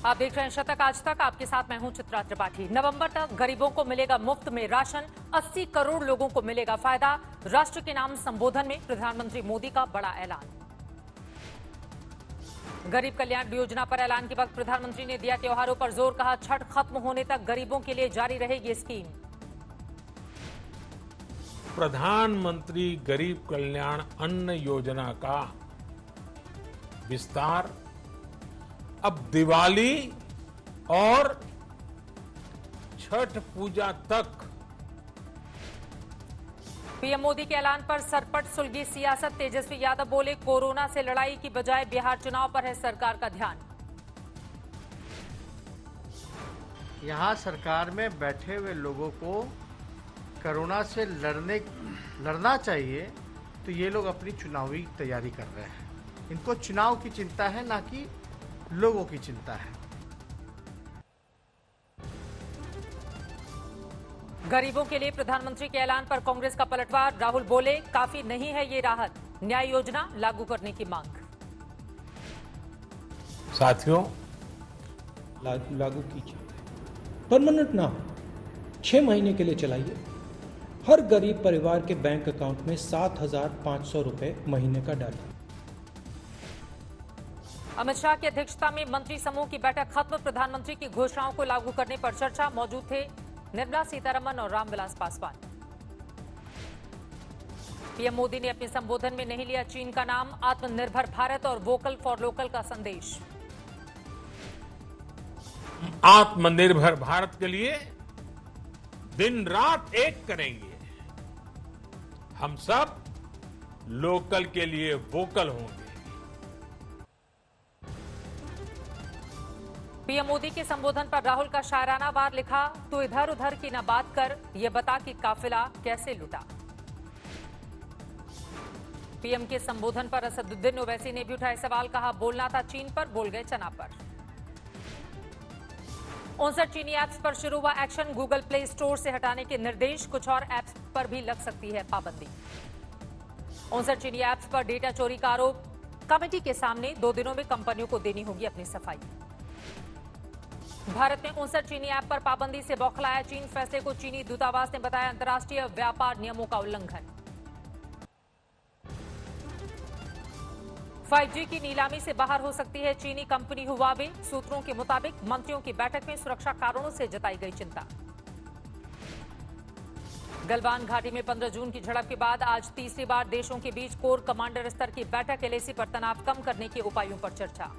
आप देख रहे हैं शतक आज तक। आपके साथ मैं हूं चित्रा त्रिपाठी। नवंबर तक गरीबों को मिलेगा मुफ्त में राशन, 80 करोड़ लोगों को मिलेगा फायदा। राष्ट्र के नाम संबोधन में प्रधानमंत्री मोदी का बड़ा ऐलान। गरीब कल्याण योजना पर ऐलान के वक्त प्रधानमंत्री ने दिया त्योहारों पर जोर, कहा छठ खत्म होने तक गरीबों के लिए जारी रहेगी स्कीम। प्रधानमंत्री गरीब कल्याण अन्न योजना का विस्तार अब दिवाली और छठ पूजा तक। पीएम मोदी के ऐलान पर सरपट सुलगी सियासत। तेजस्वी यादव बोले, कोरोना से लड़ाई की बजाय बिहार चुनाव पर है सरकार का ध्यान। यहाँ सरकार में बैठे हुए लोगों को कोरोना से लड़ना चाहिए, तो ये लोग अपनी चुनावी तैयारी कर रहे हैं। इनको चुनाव की चिंता है, ना कि लोगों की चिंता है। गरीबों के लिए प्रधानमंत्री के ऐलान पर कांग्रेस का पलटवार। राहुल बोले, काफी नहीं है ये राहत, न्याय योजना लागू करने की मांग। साथियों, लागू कीजिए, परमानेंट ना हो, 6 महीने के लिए चलाइए। हर गरीब परिवार के बैंक अकाउंट में 7,500 रुपए महीने का डालिए। अमित शाह की अध्यक्षता में मंत्री समूह की बैठक खत्म। प्रधानमंत्री की घोषणाओं को लागू करने पर चर्चा। मौजूद थे निर्मला सीतारमण और रामविलास पासवान। पीएम मोदी ने अपने संबोधन में नहीं लिया चीन का नाम। आत्मनिर्भर भारत और वोकल फॉर लोकल का संदेश। आत्मनिर्भर भारत के लिए दिन रात एक करेंगे। हम सब लोकल के लिए वोकल होंगे। पीएम मोदी के संबोधन पर राहुल का शायराना वार लिखा, तू इधर उधर की न बात कर, ये बता कि काफिला कैसे लुटा। पीएम के संबोधन पर असदुद्दीन ओवैसी ने भी उठाए सवाल, कहा बोलना था चीन पर, बोल गए चना पर। 59 चीनी ऐप्स पर शुरू हुआ एक्शन। गूगल प्ले स्टोर से हटाने के निर्देश। कुछ और ऐप्स पर भी लग सकती है पाबंदी। 59 चीनी ऐप्स पर डेटा चोरी का आरोप। कमेटी के सामने 2 दिनों में कंपनियों को देनी होगी अपनी सफाई। भारत में 59 चीनी ऐप पर पाबंदी से बौखलाया चीन। फैसले को चीनी दूतावास ने बताया अंतर्राष्ट्रीय व्यापार नियमों का उल्लंघन। 5G की नीलामी से बाहर हो सकती है चीनी कंपनी हुआवे। सूत्रों के मुताबिक मंत्रियों की बैठक में सुरक्षा कारणों से जताई गई चिंता। गलवान घाटी में 15 जून की झड़प के बाद आज तीसरी बार देशों के बीच कोर कमांडर स्तर की बैठक। LAC पर तनाव कम करने के उपायों पर चर्चा।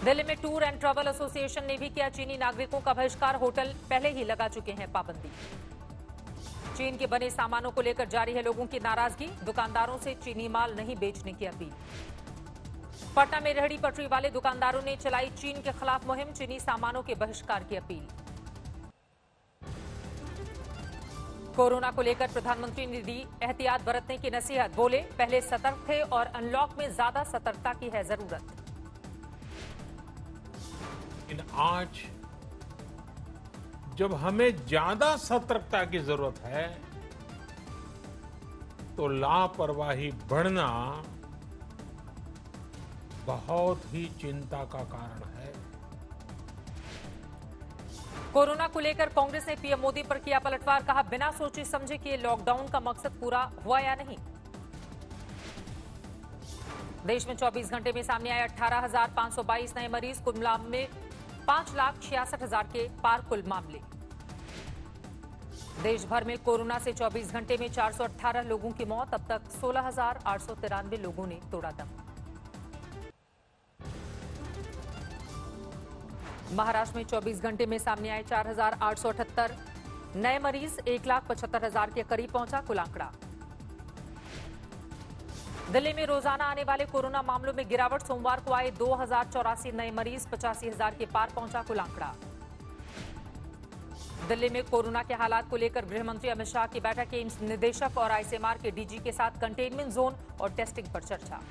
दिल्ली में टूर एंड ट्रैवल एसोसिएशन ने भी किया चीनी नागरिकों का बहिष्कार। होटल पहले ही लगा चुके हैं पाबंदी। चीन के बने सामानों को लेकर जारी है लोगों की नाराजगी। दुकानदारों से चीनी माल नहीं बेचने की अपील। पटना में रेहड़ी पटरी वाले दुकानदारों ने चलाई चीन के खिलाफ मुहिम। चीनी सामानों के बहिष्कार की अपील। कोरोना को लेकर प्रधानमंत्री ने दी एहतियात बरतने की नसीहत। बोले, पहले सतर्क थे और अनलॉक में ज्यादा सतर्कता की है जरूरत। आज जब हमें ज्यादा सतर्कता की जरूरत है, तो लापरवाही बढ़ना बहुत ही चिंता का कारण है। कोरोना को लेकर कांग्रेस ने पीएम मोदी पर किया पलटवार। कहा, बिना सोचे समझे कि लॉकडाउन का मकसद पूरा हुआ या नहीं। देश में 24 घंटे में सामने आए 18,522 नए मरीज। कुल मामले में 5,66,000 के पार कुल मामले। देश भर में कोरोना से 24 घंटे में 418 लोगों की मौत। अब तक 16,893 लोगों ने तोड़ा दम। महाराष्ट्र में 24 घंटे में सामने आए 4,878 नए मरीज। 1,75,000 के करीब पहुंचा कुल आंकड़ा। दिल्ली में रोजाना आने वाले कोरोना मामलों में गिरावट। सोमवार को आए 2,084 नए मरीज। 85,000 के पार पहुंचा कुल आंकड़ा। दिल्ली में कोरोना के हालात को लेकर गृह मंत्री अमित शाह की बैठक। एम्स निदेशक और ICMR के DG के साथ कंटेनमेंट जोन और टेस्टिंग पर चर्चा।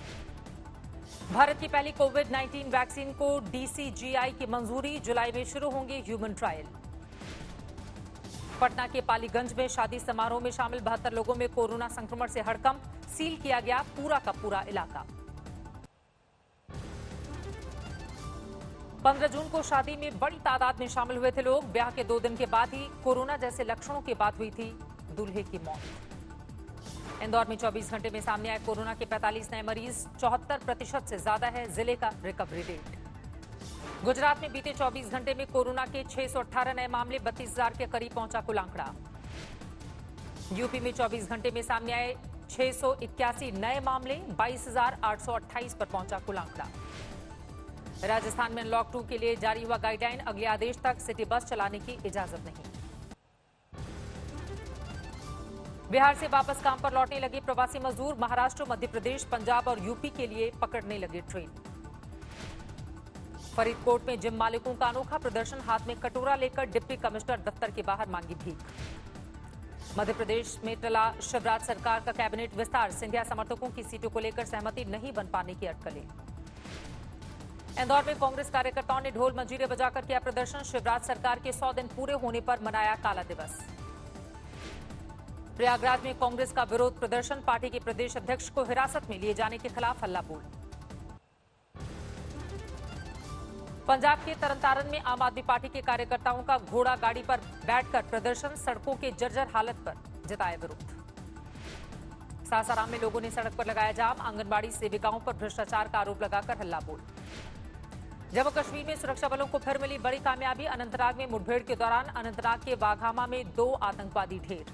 भारत की पहली कोविड-19 वैक्सीन को DCGI की मंजूरी। जुलाई में शुरू होंगे ह्यूमन ट्रायल। पटना के पालीगंज में शादी समारोह में शामिल 72 लोगों में कोरोना संक्रमण से हड़कंप। सील किया गया पूरा का पूरा इलाका। 15 जून को शादी में बड़ी तादाद में शामिल हुए थे लोग। ब्याह के 2 दिन के बाद ही कोरोना जैसे लक्षणों के बाद हुई थी दूल्हे की मौत। इंदौर में 24 घंटे में सामने आए कोरोना के 45 नए मरीज, 74% से ज्यादा है जिले का रिकवरी रेट। गुजरात में बीते 24 घंटे में कोरोना के 618 नए मामले, 32,000 के करीब पहुंचा कुल आंकड़ा। यूपी में 24 घंटे में सामने आए 681 नए मामले, 22,828 पर पहुंचा कुल आंकड़ा। राजस्थान में अनलॉक 2 के लिए जारी हुआ गाइडलाइन, अगले आदेश तक सिटी बस चलाने की इजाजत नहीं। बिहार से वापस काम पर लौटने लगे प्रवासी मजदूर, महाराष्ट्र, मध्य प्रदेश, पंजाब और यूपी के लिए पकड़ने लगे ट्रेन। फरीदकोट में जिम मालिकों का अनोखा प्रदर्शन, हाथ में कटोरा लेकर डिप्टी कमिश्नर दफ्तर के बाहर मांगी भीख। मध्य प्रदेश में टला शिवराज सरकार का कैबिनेट विस्तार, सिंधिया समर्थकों की सीटों को लेकर सहमति नहीं बन पाने की अटकलें। इंदौर में कांग्रेस कार्यकर्ताओं ने ढोल मंजीरे बजाकर किया प्रदर्शन, शिवराज सरकार के 100 दिन पूरे होने पर मनाया काला दिवस। प्रयागराज में कांग्रेस का विरोध प्रदर्शन, पार्टी के प्रदेश अध्यक्ष को हिरासत में लिए जाने के खिलाफ हल्ला बोल। पंजाब के तरनतारन में आम आदमी पार्टी के कार्यकर्ताओं का घोड़ा गाड़ी पर बैठकर प्रदर्शन, सड़कों के जर्जर हालत पर जताया विरोध। सासाराम में लोगों ने सड़क पर लगाया जाम, आंगनबाड़ी सेविकाओं पर भ्रष्टाचार का आरोप लगाकर हल्ला बोल। जम्मू कश्मीर में सुरक्षा बलों को फिर मिली बड़ी कामयाबी, अनंतनाग में मुठभेड़ के दौरान अनंतनाग के वाघामा में 2 आतंकवादी ढेर।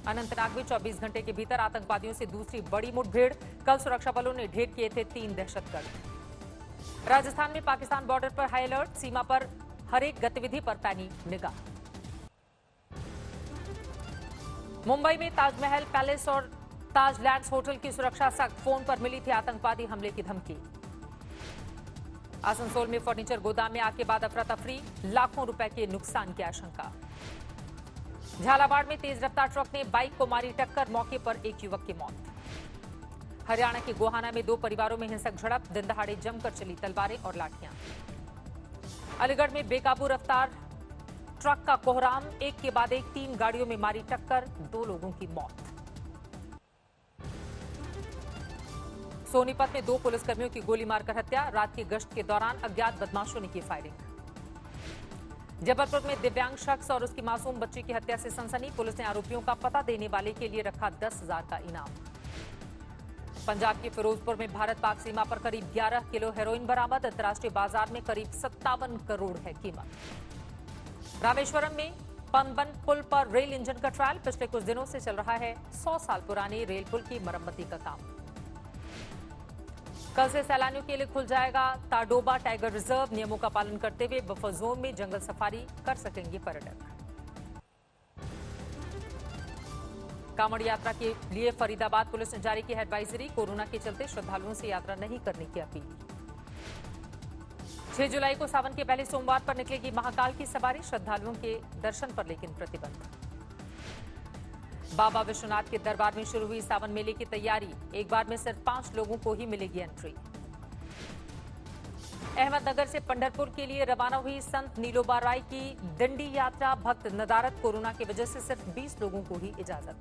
अनंतनाग में 24 घंटे के भीतर आतंकवादियों से दूसरी बड़ी मुठभेड़, कल सुरक्षा बलों ने ढेर किए थे 3 दहशतगर्द। राजस्थान में पाकिस्तान बॉर्डर पर हाई अलर्ट, सीमा पर हर एक गतिविधि पर पैनी निगाह। मुंबई में ताजमहल पैलेस और ताज लैंड्स होटल की सुरक्षा सख्त, फोन पर मिली थी आतंकवादी हमले की धमकी। आसनसोल में फर्नीचर गोदाम में आग के बाद अफरा तफरी, लाखों रुपए के नुकसान की आशंका। झालावाड़ में तेज रफ्तार ट्रक ने बाइक को मारी टक्कर, मौके पर एक युवक की मौत। हरियाणा के गोहाना में 2 परिवारों में हिंसक झड़प, दिन दहाड़े जमकर चली तलवारें और लाठियां। अलीगढ़ में बेकाबू रफ्तार ट्रक का कोहराम, एक के बाद एक 3 गाड़ियों में मारी टक्कर, 2 लोगों की मौत। सोनीपत में 2 पुलिसकर्मियों की गोली मारकर हत्या, रात की गश्त के दौरान अज्ञात बदमाशों ने की फायरिंग। जबलपुर में दिव्यांग शख्स और उसकी मासूम बच्ची की हत्या से सनसनी, पुलिस ने आरोपियों का पता देने वाले के लिए रखा 10,000 का इनाम। पंजाब के फिरोजपुर में भारत पाक सीमा पर करीब 11 किलो हेरोइन बरामद, अंतर्राष्ट्रीय बाजार में करीब 57 करोड़ है कीमत। रामेश्वरम में पनबन पुल पर रेल इंजन का ट्रायल, पिछले कुछ दिनों से चल रहा है 100 साल पुराने रेल पुल की मरम्मती का काम। कल से सैलानियों के लिए खुल जाएगा ताडोबा टाइगर रिजर्व, नियमों का पालन करते हुए बफर जोन में जंगल सफारी कर सकेंगे पर्यटक। कांवड़ यात्रा के लिए फरीदाबाद पुलिस ने जारी की है एडवाइजरी, कोरोना के चलते श्रद्धालुओं से यात्रा नहीं करने की अपील। 6 जुलाई को सावन के पहले सोमवार पर निकलेगी महाकाल की सवारी, श्रद्धालुओं के दर्शन पर लेकिन प्रतिबंध। बाबा विश्वनाथ के दरबार में शुरू हुई सावन मेले की तैयारी, एक बार में सिर्फ 5 लोगों को ही मिलेगी एंट्री। अहमदनगर से पंढरपुर के लिए रवाना हुई संत नीलोबा राय की दंडी यात्रा, भक्त नदारद, कोरोना की वजह से सिर्फ 20 लोगों को ही इजाजत।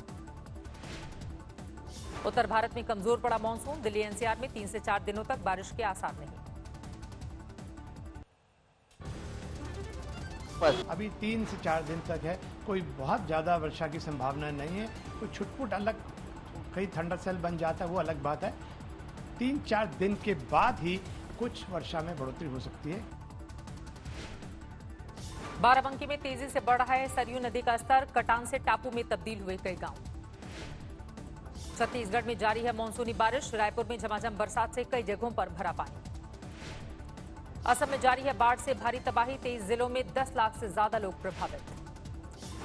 उत्तर भारत में कमजोर पड़ा मानसून, दिल्ली एनसीआर में 3 से 4 दिनों तक बारिश के आसार नहीं। अभी 3 से 4 दिन तक है, कोई बहुत ज़्यादा वर्षा की संभावना नहीं है। कोई छुटपुट अलग कहीं थंडर सेल बन जाता है, वो अलग बात है। 3-4 दिन के बाद ही कुछ वर्षा में बढ़ोतरी हो सकती है। बाराबंकी में तेजी से बढ़ रहा है सरयू नदी का स्तर, कटान से टापू में तब्दील हुए कई गांव। छत्तीसगढ़ में जारी है मानसूनी बारिश, रायपुर में झमाझम बरसात से कई जगहों पर भरा पानी। असम में जारी है बाढ़ से भारी तबाही, 23 जिलों में 10 लाख से ज्यादा लोग प्रभावित।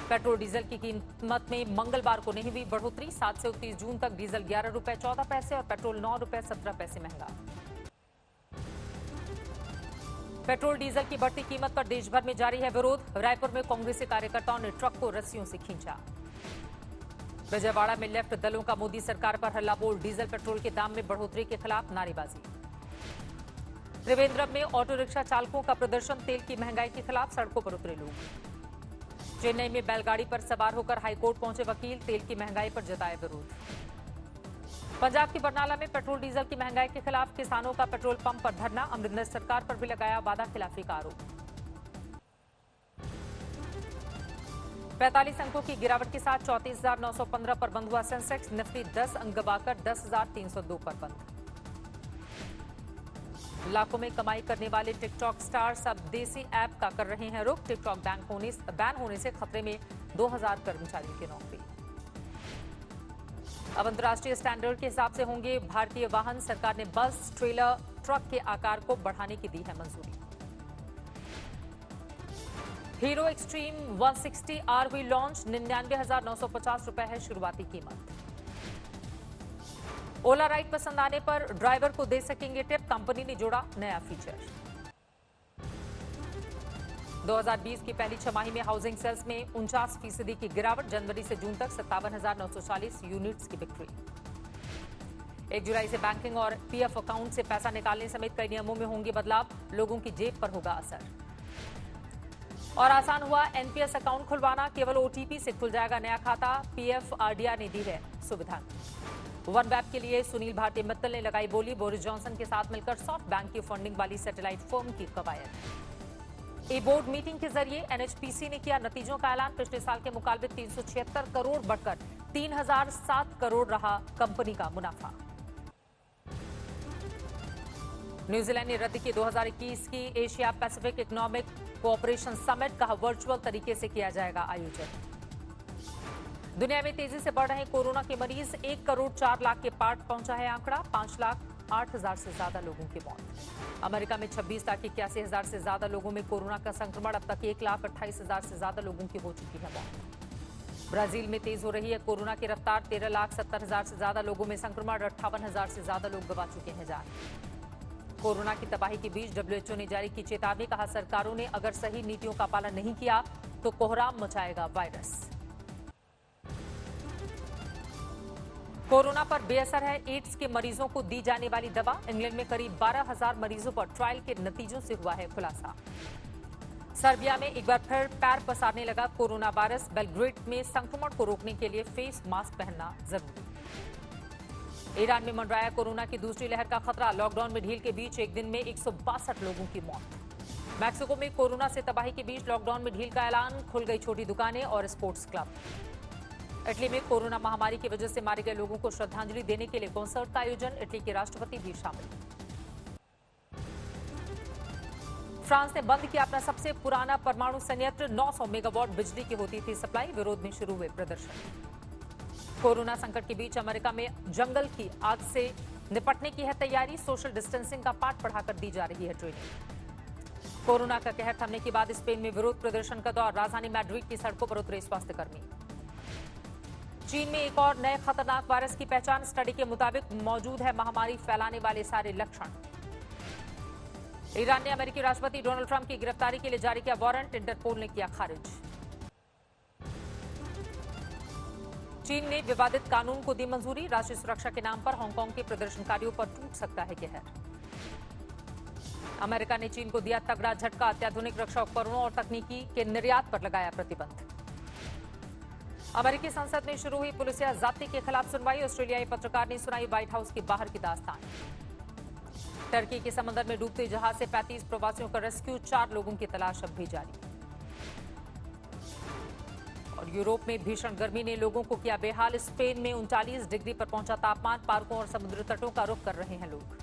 पेट्रोल डीजल की कीमत में मंगलवार को नहीं हुई बढ़ोतरी, 7 से 29 जून तक डीजल 11 रुपए 14 पैसे और पेट्रोल 9 रुपए 17 पैसे महंगा। पेट्रोल डीजल की बढ़ती कीमत पर देश भर में जारी है विरोध, रायपुर में कांग्रेसी कार्यकर्ताओं ने ट्रक को रस्सियों से खींचा। विजयवाड़ा में लेफ्ट दलों का मोदी सरकार पर हल्ला बोल, डीजल पेट्रोल के दाम में बढ़ोतरी के खिलाफ नारेबाजी। त्रिवेंद्रम में ऑटो रिक्शा चालकों का प्रदर्शन, तेल की महंगाई के खिलाफ सड़कों पर उतरे लोग। चेन्नई में बैलगाड़ी पर सवार होकर हाईकोर्ट पहुंचे वकील, तेल की महंगाई पर जताया विरोध। पंजाब के बरनाला में पेट्रोल डीजल की महंगाई के खिलाफ किसानों का पेट्रोल पंप पर धरना। अमरिंदर सरकार पर भी लगाया वादा खिलाफी का आरोप। 45 अंकों की गिरावट के साथ 34,915 पर बंद हुआ सेंसेक्स। निफ्टी 10 अंक दबाकर 10,302 पर बंद। लाखों में कमाई करने वाले टिकटॉक स्टार्स अब देसी ऐप का कर रहे हैं रुख। टिकटॉक बैन होने से खतरे में 2,000 कर्मचारियों की नौकरी। अब अंतर्राष्ट्रीय स्टैंडर्ड के हिसाब से होंगे भारतीय वाहन। सरकार ने बस, ट्रेलर, ट्रक के आकार को बढ़ाने की दी है मंजूरी। हीरो एक्सट्रीम 160 आर हुई लॉन्च। 99,950 रुपए है शुरुआती कीमत। ओला राइड पसंद आने पर ड्राइवर को दे सकेंगे टिप। कंपनी ने जोड़ा नया फीचर। 2020 की पहली छमाही में हाउसिंग सेल्स में 49% की गिरावट। जनवरी से जून तक 57,940 यूनिट्स की बिक्री। 1 जुलाई से बैंकिंग और पीएफ अकाउंट से पैसा निकालने समेत कई नियमों में होंगे बदलाव। लोगों की जेब पर होगा असर। और आसान हुआ एनपीएस अकाउंट खुलवाना। केवल ओटीपी से खुल जाएगा नया खाता। पीएफ आरडीआई ने दी है सुविधा। वन वेब के लिए सुनील भारती मित्तल ने लगाई बोली। बोरिस जॉनसन के साथ मिलकर सॉफ्ट बैंक की फंडिंग वाली सैटेलाइट फर्म की कवायद। ए बोर्ड मीटिंग के जरिए एनएचपीसी ने किया नतीजों का ऐलान। पिछले साल के मुकाबले 376 करोड़ बढ़कर 3,007 करोड़ रहा कंपनी का मुनाफा। न्यूजीलैंड ने रद्द की 2021 की Asia Pacific economic cooperation summit. कहा वर्चुअल तरीके से किया जाएगा आयोजन। दुनिया में तेजी से बढ़ रहे कोरोना के मरीज। 1 करोड़ 4 लाख के पार पहुंचा है आंकड़ा। 5,08,000 से ज्यादा लोगों की मौत। अमेरिका में 26,81,000 से ज्यादा लोगों में कोरोना का संक्रमण। अब तक 1,28,000 से ज्यादा लोगों की हो चुकी है मौत। ब्राजील में तेज हो रही है कोरोना की रफ्तार। 13,70,000 से ज्यादा लोगों में संक्रमण। 58,000 से ज्यादा लोग गंवा चुके हैं जान। कोरोना की तबाही के बीच डब्ल्यूएचओ ने जारी की चेतावनी। कहा सरकारों ने अगर सही नीतियों का पालन नहीं किया तो कोहराम मचाएगा वायरस। कोरोना पर बेअसर है एड्स के मरीजों को दी जाने वाली दवा। इंग्लैंड में करीब 12,000 मरीजों पर ट्रायल के नतीजों से हुआ है खुलासा। सर्बिया में एक बार फिर पैर पसारने लगा कोरोना वायरस। बेलग्रेड में संक्रमण को रोकने के लिए फेस मास्क पहनना जरूरी। ईरान में मंडराया कोरोना की दूसरी लहर का खतरा। लॉकडाउन में ढील के बीच एक दिन में 162 लोगों की मौत। मैक्सिको में कोरोना से तबाही के बीच लॉकडाउन में ढील का ऐलान। खुल गई छोटी दुकानें और स्पोर्ट्स क्लब। इटली में कोरोना महामारी की वजह से मारे गए लोगों को श्रद्धांजलि देने के लिए कॉन्सर्ट का आयोजन। इटली के राष्ट्रपति भी शामिल। फ्रांस ने बंद किया अपना सबसे पुराना परमाणु संयंत्र। 900 मेगावाट बिजली की होती थी सप्लाई। विरोध में शुरू हुए प्रदर्शन। कोरोना संकट के बीच अमेरिका में जंगल की आग से निपटने की है तैयारी। सोशल डिस्टेंसिंग का पाठ पढ़ाकर दी जा रही है ट्रेनिंग। कोरोना का कहर थमने के बाद स्पेन में विरोध प्रदर्शन का दौर। राजधानी मैड्रिड की सड़कों पर उतरे स्वास्थ्यकर्मी। चीन में एक और नए खतरनाक वायरस की पहचान। स्टडी के मुताबिक मौजूद है महामारी फैलाने वाले सारे लक्षण। ईरान ने अमेरिकी राष्ट्रपति डोनाल्ड ट्रंप की गिरफ्तारी के लिए जारी किया वारंट। इंटरपोल ने किया खारिज। चीन ने विवादित कानून को दी मंजूरी। राष्ट्रीय सुरक्षा के नाम पर हांगकांग के प्रदर्शनकारियों पर टूट सकता है कहर। अमेरिका ने चीन को दिया तगड़ा झटका। अत्याधुनिक रक्षा उपकरणों और तकनीकी के निर्यात पर लगाया प्रतिबंध। अमेरिकी संसद में शुरू हुई पुलिस या जाब्ते के खिलाफ सुनवाई। ऑस्ट्रेलियाई पत्रकार ने सुनाई व्हाइट हाउस के बाहर की दास्तान। टर्की के समंदर में डूबते जहाज से 35 प्रवासियों का रेस्क्यू। 4 लोगों की तलाश अब भी जारी। और यूरोप में भीषण गर्मी ने लोगों को किया बेहाल। स्पेन में 39 डिग्री पर पहुंचा तापमान। पार्कों और समुद्र तटों का रुख कर रहे हैं लोग।